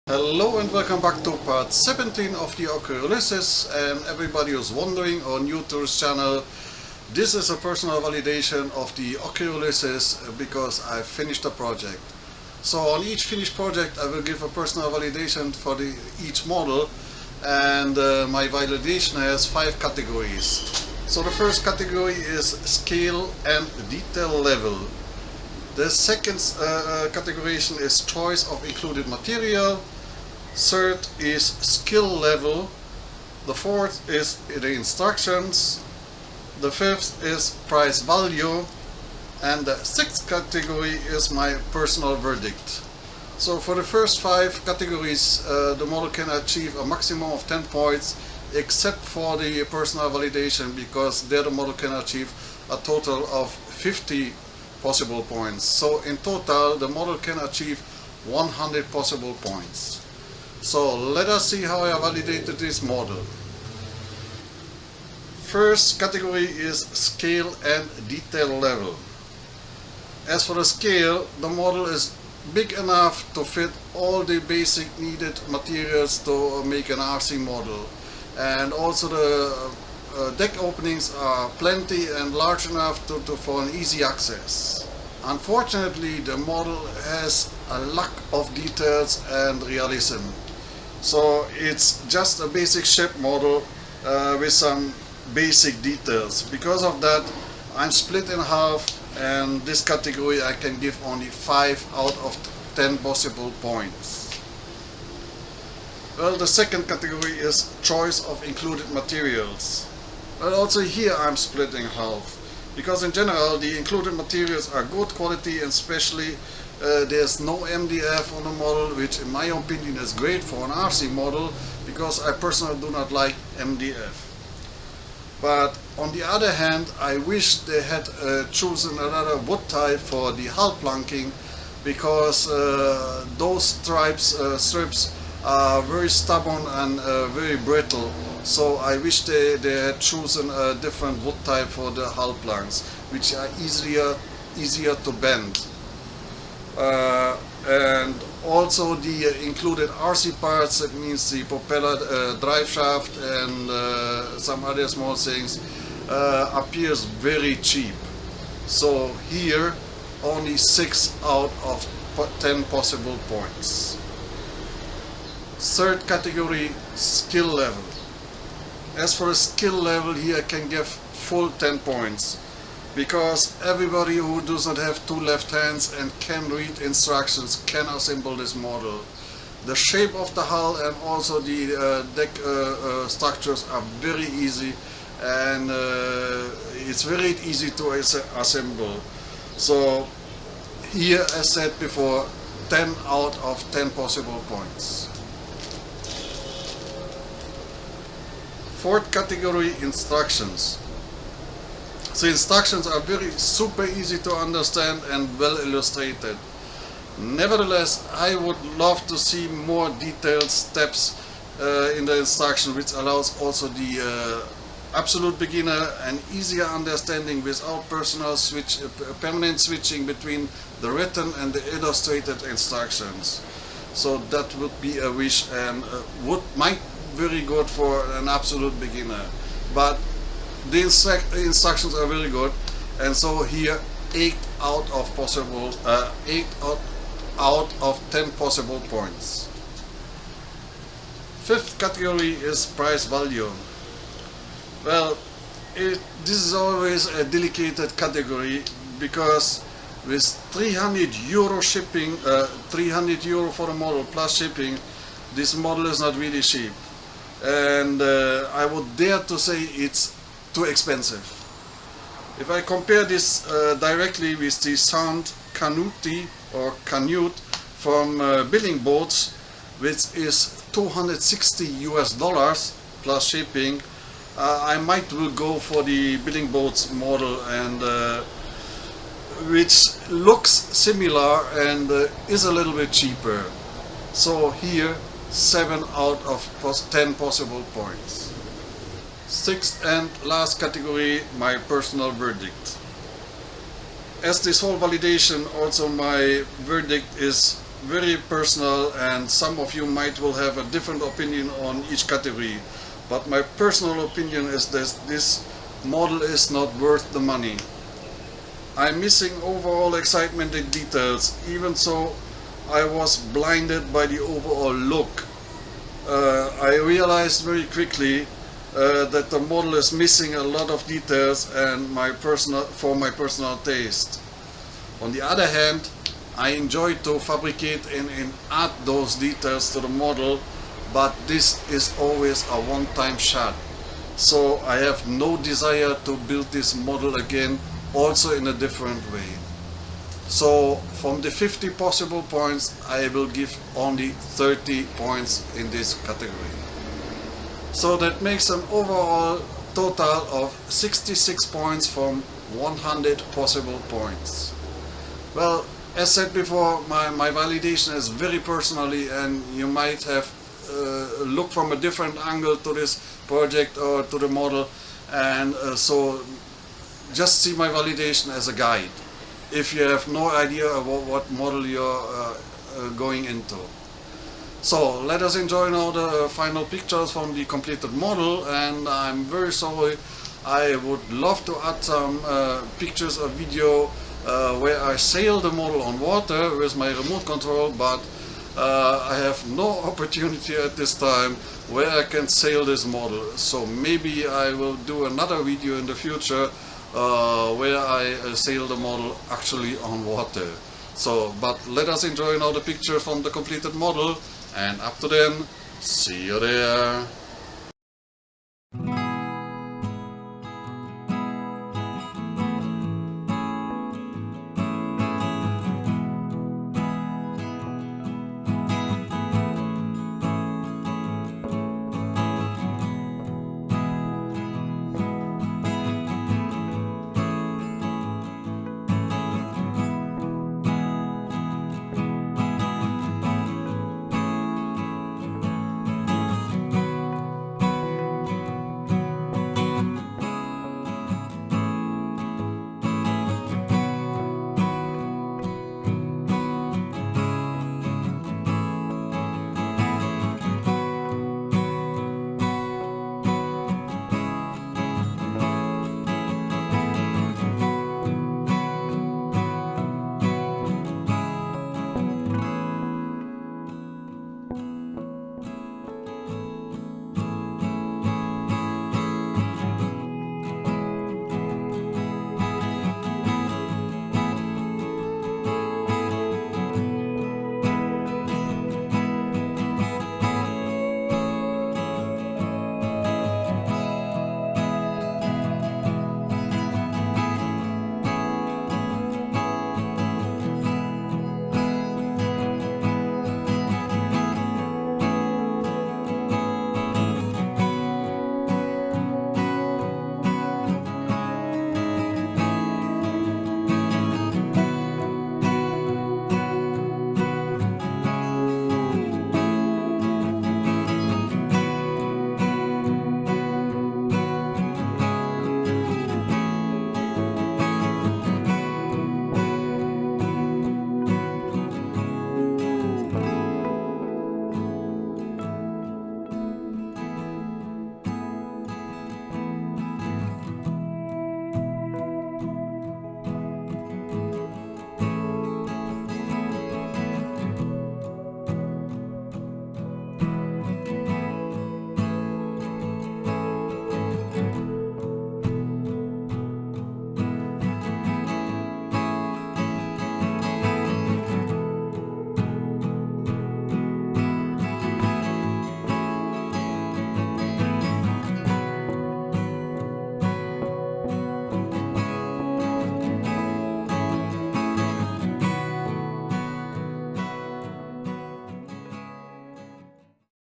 Hello and welcome back to part 17 of the Occre Ulises, and everybody who's wondering or new to this channel, this is a personal validation of the Occre Ulises because I finished the project. So on each finished project I will give a personal validation for each model, and my validation has 5 categories. So the first category is scale and detail level. The second categorization is choice of included material. Third is skill level. The fourth is the instructions. The fifth is price value. And the sixth category is my personal verdict. So for the first 5 categories, the model can achieve a maximum of 10 points, except for the personal validation, because there the model can achieve a total of 50 possible points. So in total the model can achieve 100 possible points. So let us see how I validated this model. First category is scale and detail level. As for the scale, the model is big enough to fit all the basic needed materials to make an RC model, and also the deck openings are plenty and large enough for an easy access. Unfortunately, the model has a lack of details and realism. So it's just a basic ship model with some basic details. Because of that, I'm split in half, and this category I can give only 5 out of 10 possible points. Well, the second category is choice of included materials. Well, also here I'm split in half, because in general the included materials are good quality, and especially there's no MDF on the model, which in my opinion is great for an RC model, because I personally do not like MDF. But on the other hand, I wish they had chosen another wood type for the hull planking, because those strips are very stubborn and very brittle. So I wish they had chosen a different wood type for the hull planks, which are easier to bend. And also the included RC parts, that means the propeller drive shaft and some other small things, appears very cheap. So here only 6 out of 10 possible points. Third category, skill level. As for the skill level, here I can give full 10 points, because everybody who does not have 2 left hands and can read instructions can assemble this model. The shape of the hull and also the deck structures are very easy, and it's very easy to assemble. So here, as said before, 10 out of 10 possible points. Fourth category, instructions. The instructions are very super easy to understand and well illustrated. Nevertheless, I would love to see more detailed steps in the instruction, which allows also the absolute beginner an easier understanding without permanent switching between the written and the illustrated instructions. So that would be a wish, and might very good for an absolute beginner. But the instructions are very good, and so here 8 out of 10 possible points. Fifth category is price value. Well, this is always a delicate category, because with 300 euro shipping, 300 euro for the model plus shipping, this model is not really cheap, and I would dare to say it's too expensive. If I compare this directly with the Sound Canute from Billing Boats, which is $260 plus shipping, I might will go for the Billing Boats model, and which looks similar and is a little bit cheaper. So here 7 out of 10 possible points. Sixth and last category, my personal verdict. As this whole validation, also my verdict is very personal, and some of you might will have a different opinion on each category. But my personal opinion is that this model is not worth the money. I'm missing overall excitement and details. Even so, I was blinded by the overall look. I realized very quickly that the model is missing a lot of details and for my personal taste. On the other hand, I enjoy to fabricate and add those details to the model, but this is always a one-time shot. So I have no desire to build this model again, also in a different way. So from the 50 possible points, I will give only 30 points in this category. So that makes an overall total of 66 points from 100 possible points. Well, as said before, my validation is very personally, and you might have looked from a different angle to this project or to the model, and so just see my validation as a guide if you have no idea about what model you're going into. So let us enjoy now the final pictures from the completed model, and I'm very sorry, I would love to add some pictures or video where I sail the model on water with my remote control, but I have no opportunity at this time where I can sail this model. So maybe I will do another video in the future where I sail the model actually on water. So, but let us enjoy now the picture from the completed model, and up to then, see you there.